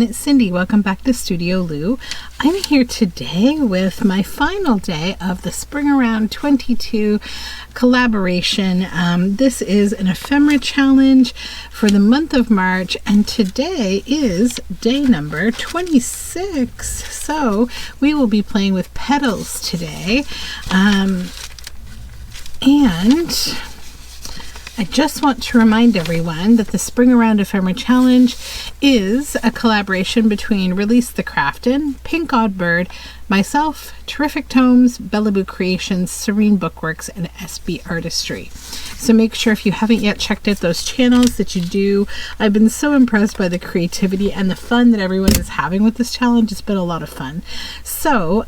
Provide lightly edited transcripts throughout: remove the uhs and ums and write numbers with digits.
it's Cindy. Welcome back to Studioloo. I'm here today with my final day of the Spring Around 22 collaboration. This is an ephemera challenge for the month of March, and today is day number 26. So we will be playing with Petals today. And I just want to remind everyone that the Spring Around Ephemera Challenge is a collaboration between Release the Craftin', Pink Odd Bird, myself, Terrific Tomes, Bellaboo Creations, Serene Bookworks, and SB Artistry. So make sure if you haven't yet checked out those channels that you do. I've been so impressed by the creativity and the fun that everyone is having with this challenge. It's been a lot of fun. So,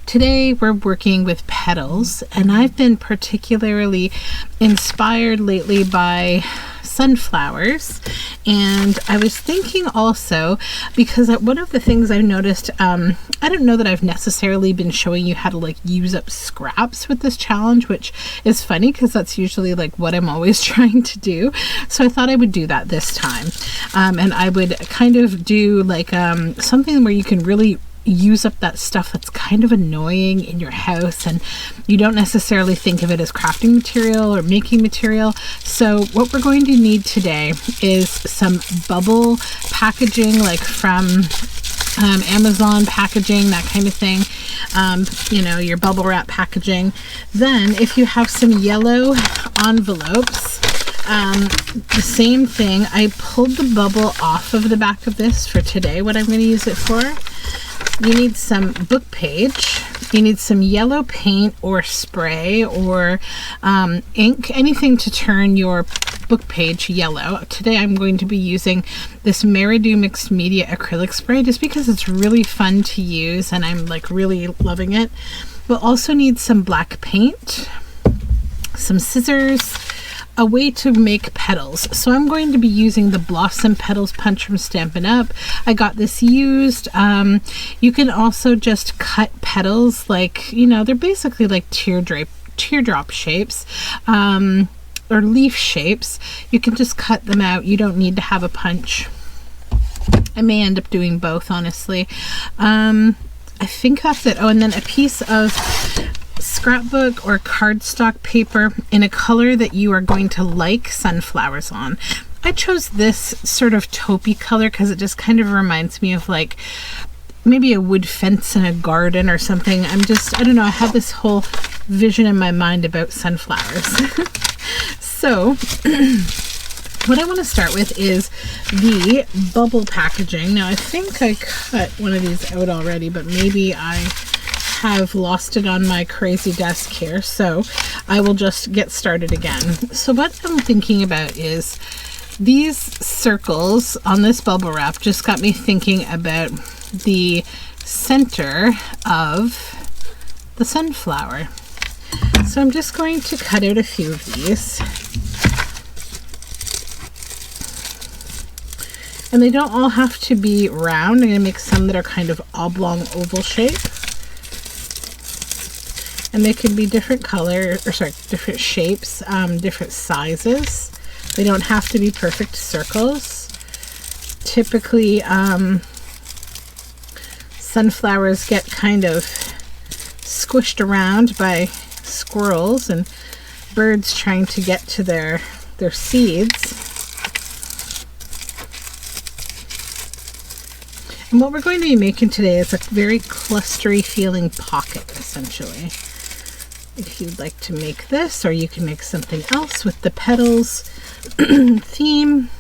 today we're working with Petals, and I've been particularly inspired lately by sunflowers. And I was thinking also, because one of the things I've noticed, I don't know that I've necessarily been showing you how to like use up scraps with this challenge, which is funny because that's usually like what I'm always trying to do. So I thought I would do that this time. And I would kind of do like something where you can really use up that stuff that's kind of annoying in your house and you don't necessarily think of it as crafting material or making material. So what we're going to need today is some bubble packaging, like from Amazon packaging, that kind of thing. You know, your bubble wrap packaging. Then if you have some yellow envelopes, the same thing. I pulled the bubble off of the back of this for today, what I'm going to use it for. You need some book page, you need some yellow paint or spray or ink, anything to turn your book page yellow. Today I'm going to be using this Meridew Mixed Media acrylic spray just because it's really fun to use and I'm like really loving it. We'll also need some black paint, some scissors, a way to make petals. So I'm going to be using the Blossom Petals Punch from Stampin' Up. I got this used. You can also just cut petals like, you know, they're basically like teardrop shapes or leaf shapes. You can just cut them out. You don't need to have a punch. I may end up doing both, honestly. I think that's it. Oh, and then a piece of scrapbook or cardstock paper in a color that you are going to like sunflowers on. I chose this sort of taupey color because it just kind of reminds me of like maybe a wood fence in a garden or something. I don't know, I have this whole vision in my mind about sunflowers. So what I want to start with is the bubble packaging. Now I think I cut one of these out already, but maybe I have lost it on my crazy desk here, so I will just get started again. So what I'm thinking about is these circles on this bubble wrap just got me thinking about the center of the sunflower. So I'm just going to cut out a few of these. And they don't all have to be round. I'm going to make some that are kind of oblong oval shape. And they can be different different shapes, different sizes. They don't have to be perfect circles. Typically, sunflowers get kind of squished around by squirrels and birds trying to get to their seeds. And what we're going to be making today is a very clustery feeling pocket, essentially. If you'd like to make this, or you can make something else with the petals theme.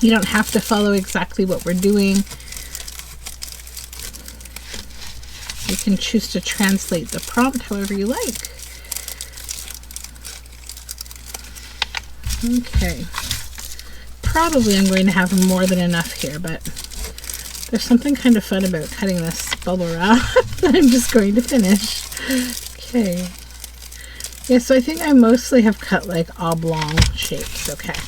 You don't have to follow exactly what we're doing. You can choose to translate the prompt however you like. Okay. Probably I'm going to have more than enough here, but there's something kind of fun about cutting this bubble wrap that I'm just going to finish. Okay. Yeah, so I think I mostly have cut like oblong shapes. Okay.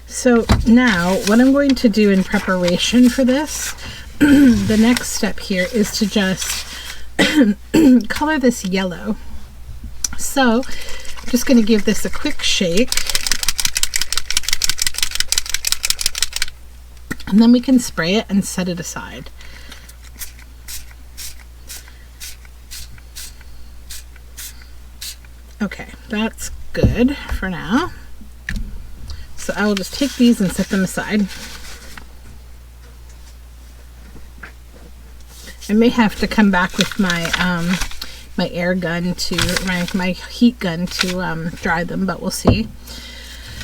So now what I'm going to do in preparation for this, the next step here is to just color this yellow. So I'm just going to give this a quick shake. And then we can spray it and set it aside. Okay, that's good for now. So I will just take these and set them aside. I may have to come back with my my air gun to my heat gun to dry them, but we'll see.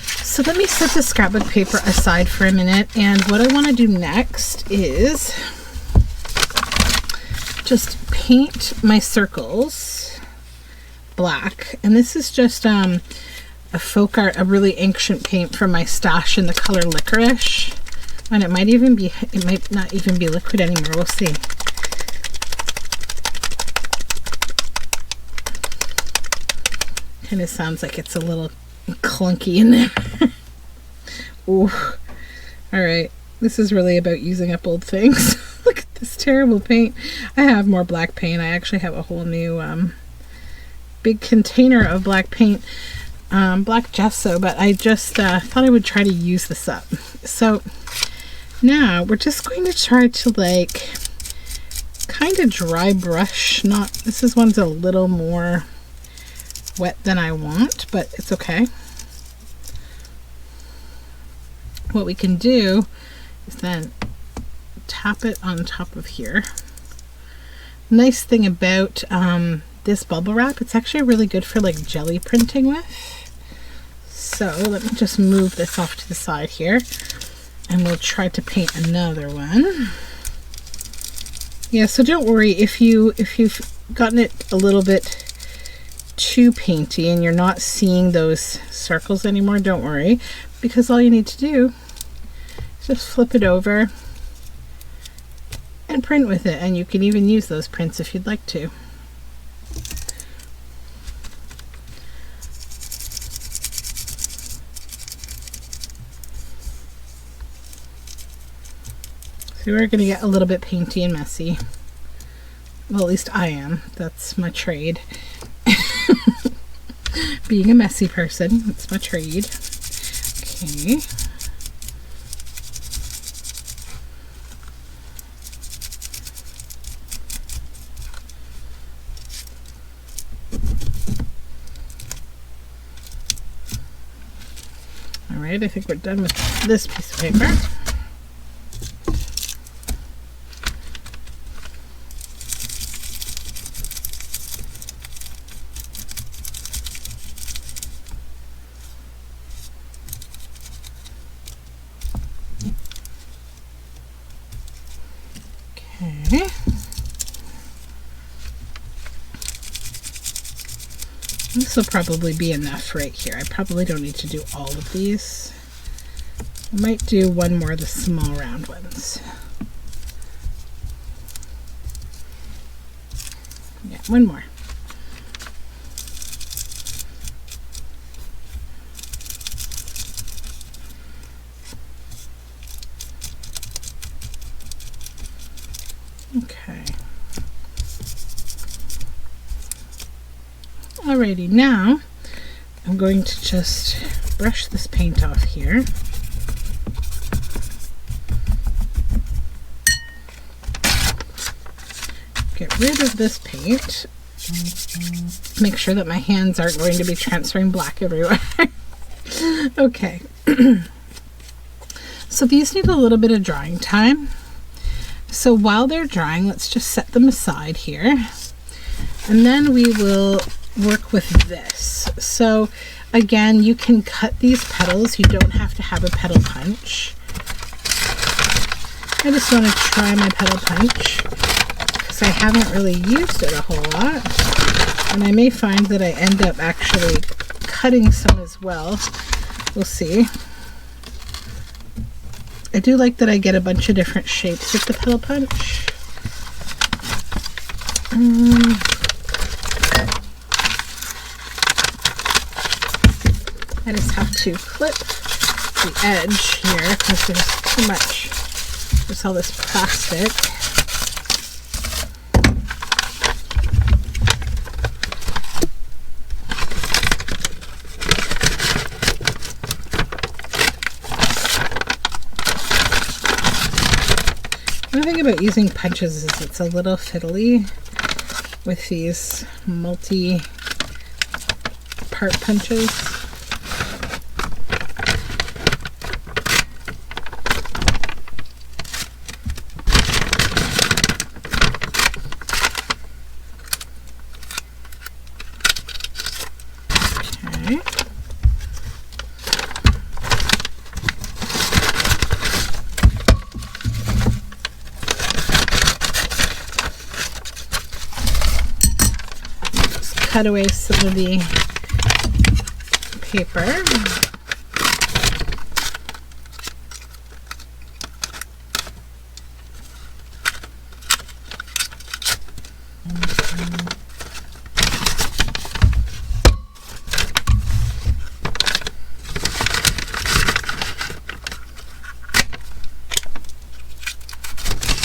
So let me set the scrapbook paper aside for a minute, and what I want to do next is just paint my circles black. And this is just a folk art, a really ancient paint from my stash in the color Licorice, and it might not even be liquid anymore. We'll see. Kind of sounds like it's a little clunky in there. Ooh. All right, this is really about using up old things. Look at this terrible paint. I have more black paint. I actually have a whole new big container of black paint, black gesso, but I just thought I would try to use this up. So now we're just going to try to like kind of dry brush. This one's a little more wet than I want, but it's okay. What we can do is then tap it on top of here. Nice thing about this bubble wrap, it's actually really good for like jelly printing with. So let me just move this off to the side here, and we'll try to paint another one. Yeah, so don't worry if you've gotten it a little bit too painty and you're not seeing those circles anymore. Don't worry, because all you need to do is just flip it over and print with it, and you can even use those prints if you'd like to. So we're going to get a little bit painty and messy. Well, at least I am. That's my trade. Being a messy person, that's my trade. Okay. All right, I think we're done with this piece of paper. Okay. This will probably be enough right here. I probably don't need to do all of these. I might do one more of the small round ones. Yeah, one more. Okay. Alrighty, now I'm going to just brush this paint off here. Get rid of this paint. Make sure that my hands aren't going to be transferring black everywhere. Okay. So these need a little bit of drying time. So while they're drying, let's just set them aside here. And then we will work with this. So again, you can cut these petals. You don't have to have a petal punch. I just want to try my petal punch because I haven't really used it a whole lot. And I may find that I end up actually cutting some as well. We'll see. I do like that I get a bunch of different shapes with the petal punch. I just have to clip the edge here because there's too much. There's all this plastic. thing about using punches is it's a little fiddly with these multi-part punches. Okay. Cut away some of the paper.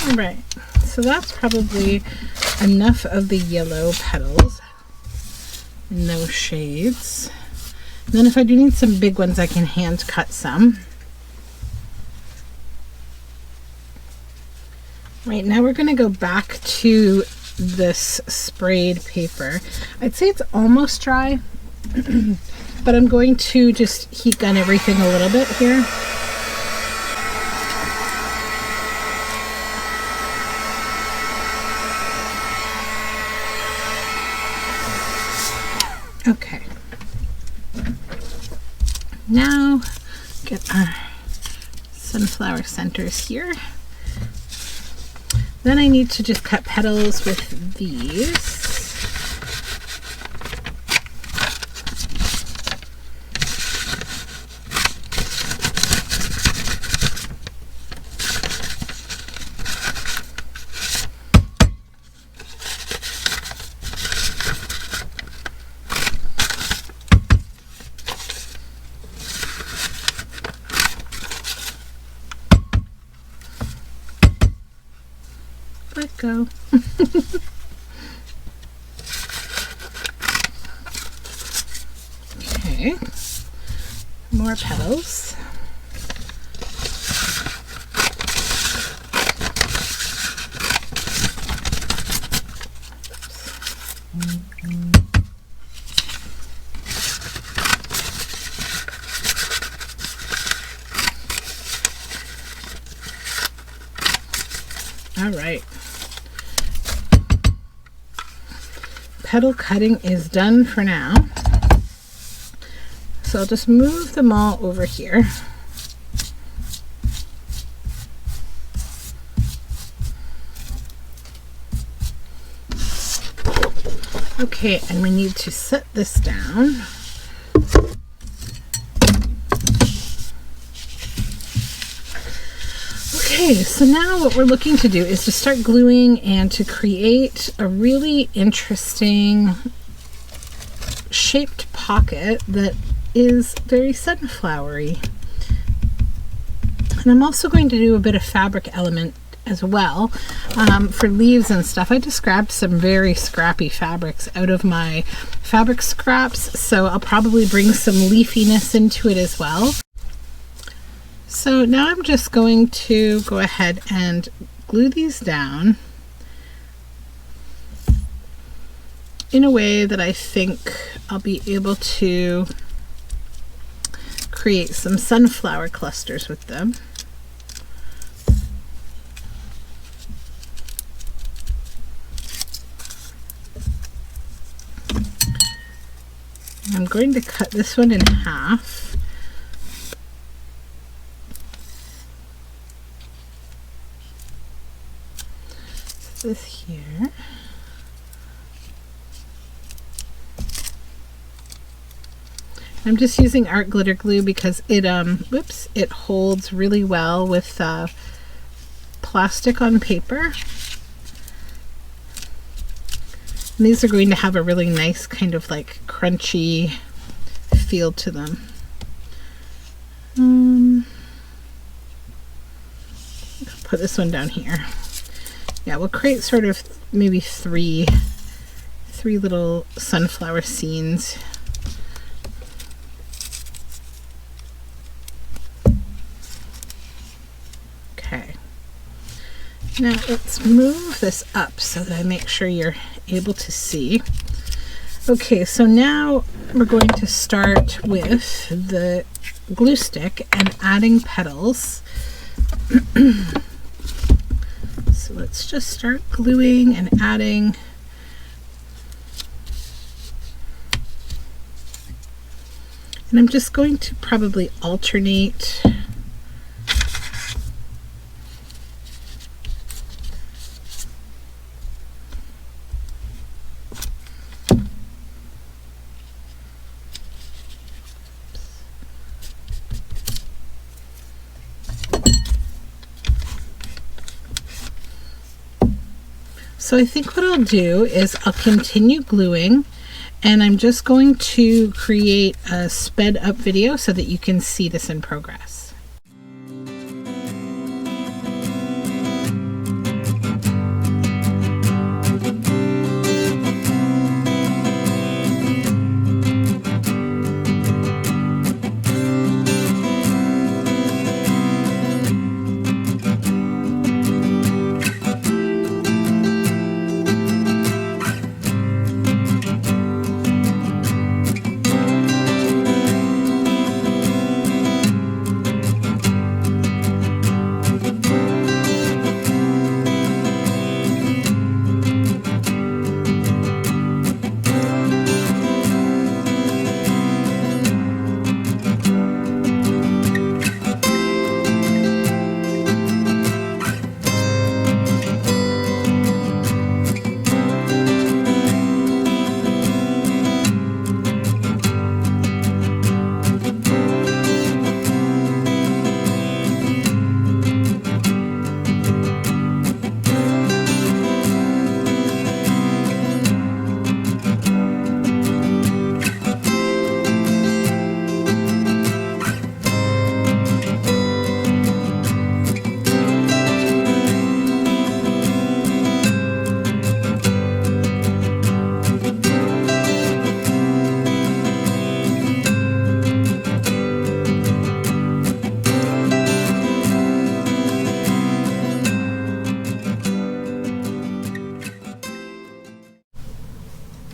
All right, so that's probably enough of the yellow petals. No shades. And then if I do need some big ones, I can hand cut some. Right, now we're going to go back to this sprayed paper. I'd say it's almost dry, but I'm going to just heat gun everything a little bit here. Okay, now get our sunflower centers here. Then I need to just cut petals with these. Let go. Okay, more petals. All right. Petal cutting is done for now. So I'll just move them all over here. Okay, and we need to set this down. Okay, so now what we're looking to do is to start gluing and to create a really interesting shaped pocket that is very sunflowery. And I'm also going to do a bit of fabric element as well for leaves and stuff. I just grabbed some very scrappy fabrics out of my fabric scraps, so I'll probably bring some leafiness into it as well. So now I'm just going to go ahead and glue these down in a way that I think I'll be able to create some sunflower clusters with them. I'm going to cut this one in half. This here. I'm just using art glitter glue because it it holds really well with plastic on paper. And these are going to have a really nice kind of like crunchy feel to them. Put this one down here. Yeah, we'll create sort of maybe three little sunflower scenes. Okay. Now let's move this up so that I make sure you're able to see. Okay, so now we're going to start with the glue stick and adding petals. So let's just start gluing and adding. And I'm just going to probably alternate. So I think what I'll do is I'll continue gluing, and I'm just going to create a sped up video so that you can see this in progress.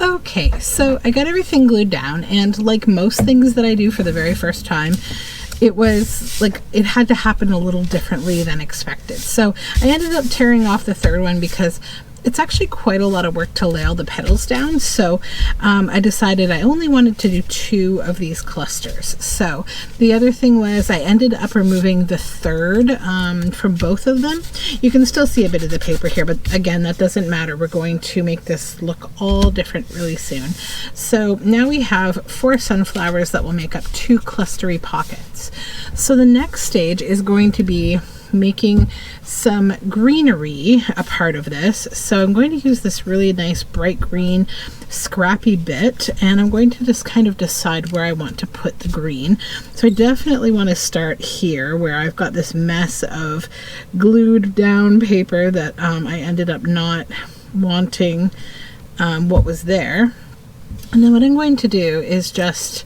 Okay, so I got everything glued down, and like most things that I do for the very first time, it was like it had to happen a little differently than expected. So I ended up tearing off the third one because it's actually quite a lot of work to lay all the petals down. So I decided I only wanted to do 2 of these clusters. So the other thing was I ended up removing the third from both of them. You can still see a bit of the paper here, but again, that doesn't matter. We're going to make this look all different really soon. So now we have 4 sunflowers that will make up 2 clustery pockets. So the next stage is going to be making some greenery a part of this. So I'm going to use this really nice bright green scrappy bit, and I'm going to just kind of decide where I want to put the green. So I definitely want to start here where I've got this mess of glued down paper that I ended up not wanting what was there. And then what I'm going to do is just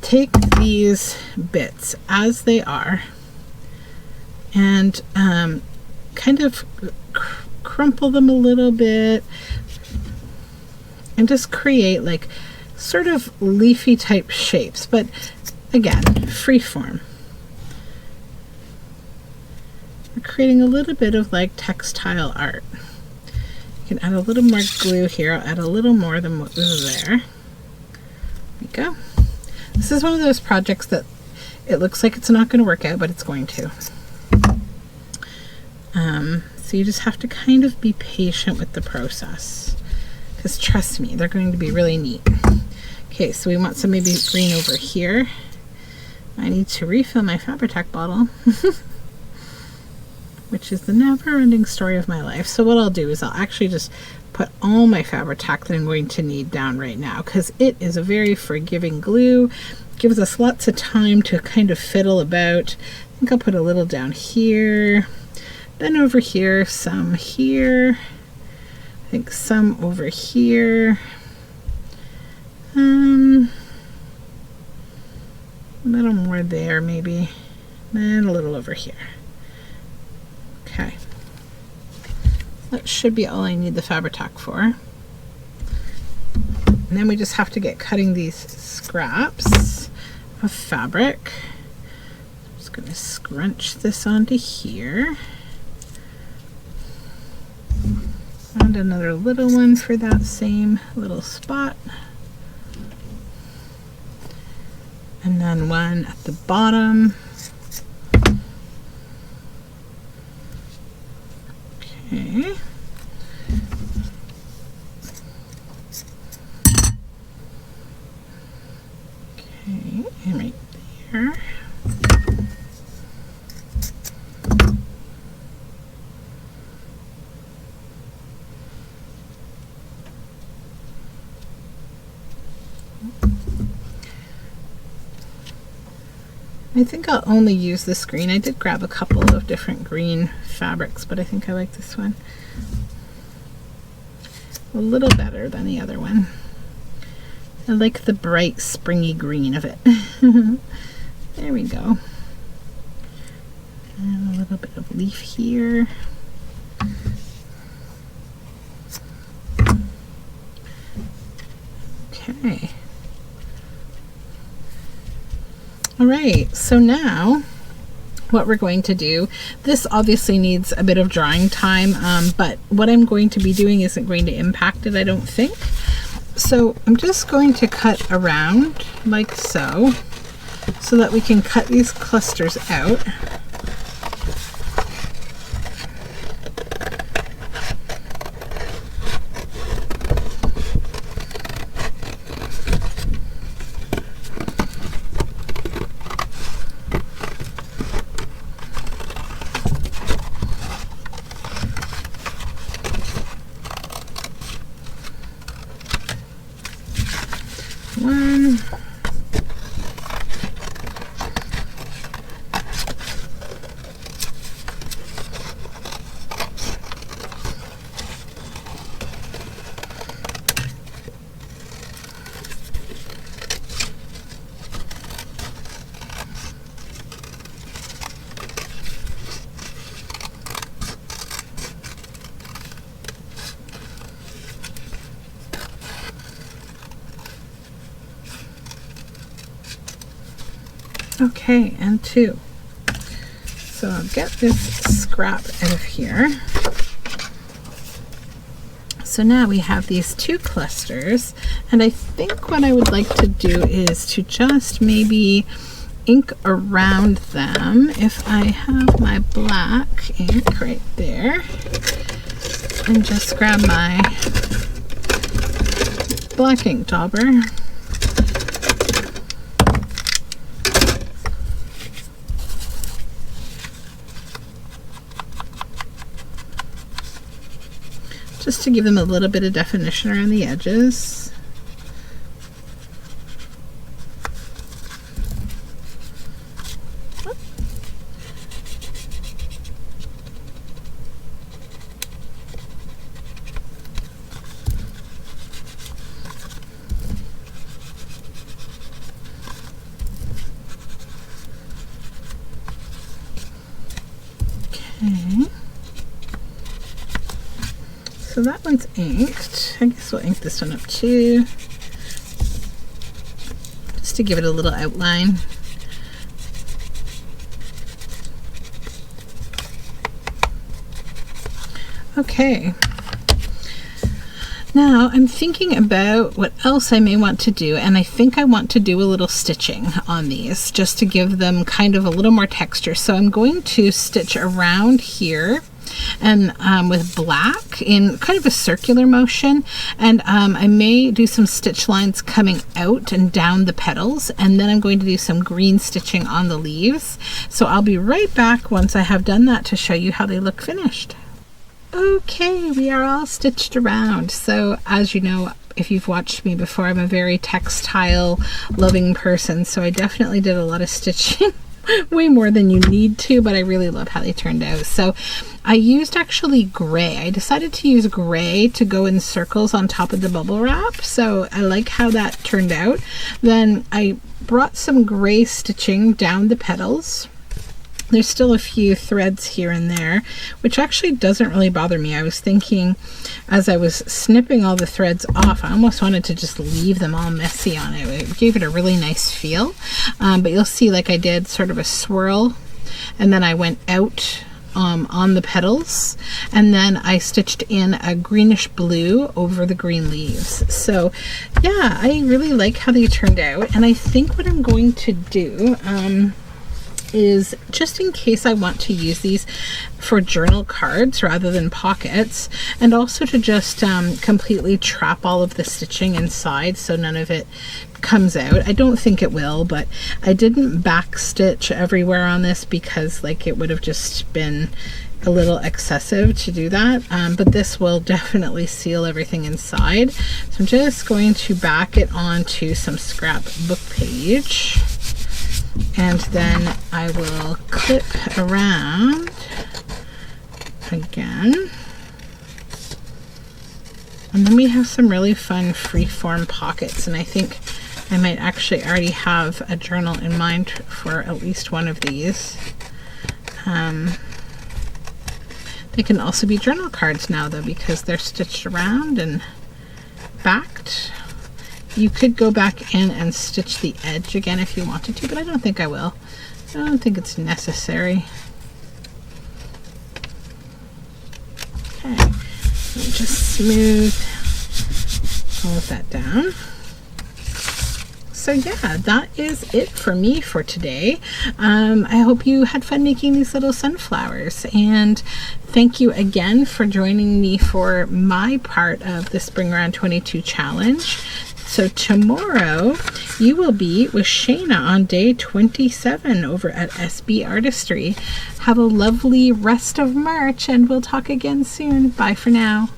take these bits as they are and kind of crumple them a little bit and just create like sort of leafy type shapes, but again, free form. We're creating a little bit of like textile art. You can add a little more glue here. I'll add a little more than what was there. There we go. This is one of those projects that it looks like it's not going to work out, but it's going to. So you just have to kind of be patient with the process, because trust me, they're going to be really neat. Okay, so we want some maybe green over here. I need to refill my Fabri-Tac bottle, which is the never-ending story of my life. So what I'll do is I'll actually just put all my Fabri-Tac that I'm going to need down right now, because it is a very forgiving glue. It gives us lots of time to kind of fiddle about. I think I'll put a little down here. Then over here, some here, I think some over here, a little more there maybe, and a little over here. Okay, That should be all I need the Fabri-Tac for. And then we just have to get cutting these scraps of fabric. I'm just going to scrunch this onto here. And another little one for that same little spot. And then one at the bottom. Okay. Okay, and right there. I think I'll only use this green. I did grab a couple of different green fabrics, but I think I like this one a little better than the other one. I like the bright springy green of it. There we go. And a little bit of leaf here. Okay. All right, so now what we're going to do, this obviously needs a bit of drying time, but what I'm going to be doing isn't going to impact it, I don't think. So I'm just going to cut around like so that we can cut these clusters out. One. Okay, and two. So I'll get this scrap out of here. So now we have these two clusters, and I think what I would like to do is to just maybe ink around them. If I have my black ink right there, and just grab my black ink dauber. Just to give them a little bit of definition around the edges. Okay. So that one's inked. I guess we'll ink this one up too, just to give it a little outline. Okay. Now I'm thinking about what else I may want to do, and I think I want to do a little stitching on these just to give them kind of a little more texture. So I'm going to stitch around here and with black in kind of a circular motion, and I may do some stitch lines coming out and down the petals, and then I'm going to do some green stitching on the leaves. So I'll be right back once I have done that to show you how they look finished. Okay, we are all stitched around. So as you know, if you've watched me before, I'm a very textile loving person, so I definitely did a lot of stitching. Way more than you need to, but I really love how they turned out. So I used actually gray. I decided to use gray to go in circles on top of the bubble wrap, so I like how that turned out. Then I brought some gray stitching down the petals. There's still a few threads here and there, which actually doesn't really bother me. I was thinking as I was snipping all the threads off, I almost wanted to just leave them all messy on it. It gave it a really nice feel. But you'll see, like, I did sort of a swirl, and then I went out on the petals, and then I stitched in a greenish blue over the green leaves. So yeah, I really like how they turned out, and I think what I'm going to do is, just in case I want to use these for journal cards rather than pockets, and also to just completely trap all of the stitching inside so none of it comes out. I don't think it will, but I didn't back stitch everywhere on this because, like, it would have just been a little excessive to do that, but this will definitely seal everything inside. So I'm just going to back it onto some scrap book page, and then I will clip around again. And then we have some really fun freeform pockets, and I think I might actually already have a journal in mind for at least one of these. They can also be journal cards now, though, because they're stitched around and backed. You could go back in and stitch the edge again if you wanted to, but I don't think I will. I don't think it's necessary. Okay, let me just smooth all of that down. So yeah, that is it for me for today. I hope you had fun making these little sunflowers, and thank you again for joining me for my part of the Spring Around 22 challenge. So tomorrow you will be with Shayna on day 27 over at SB Artistry. Have a lovely rest of March, and we'll talk again soon. Bye for now.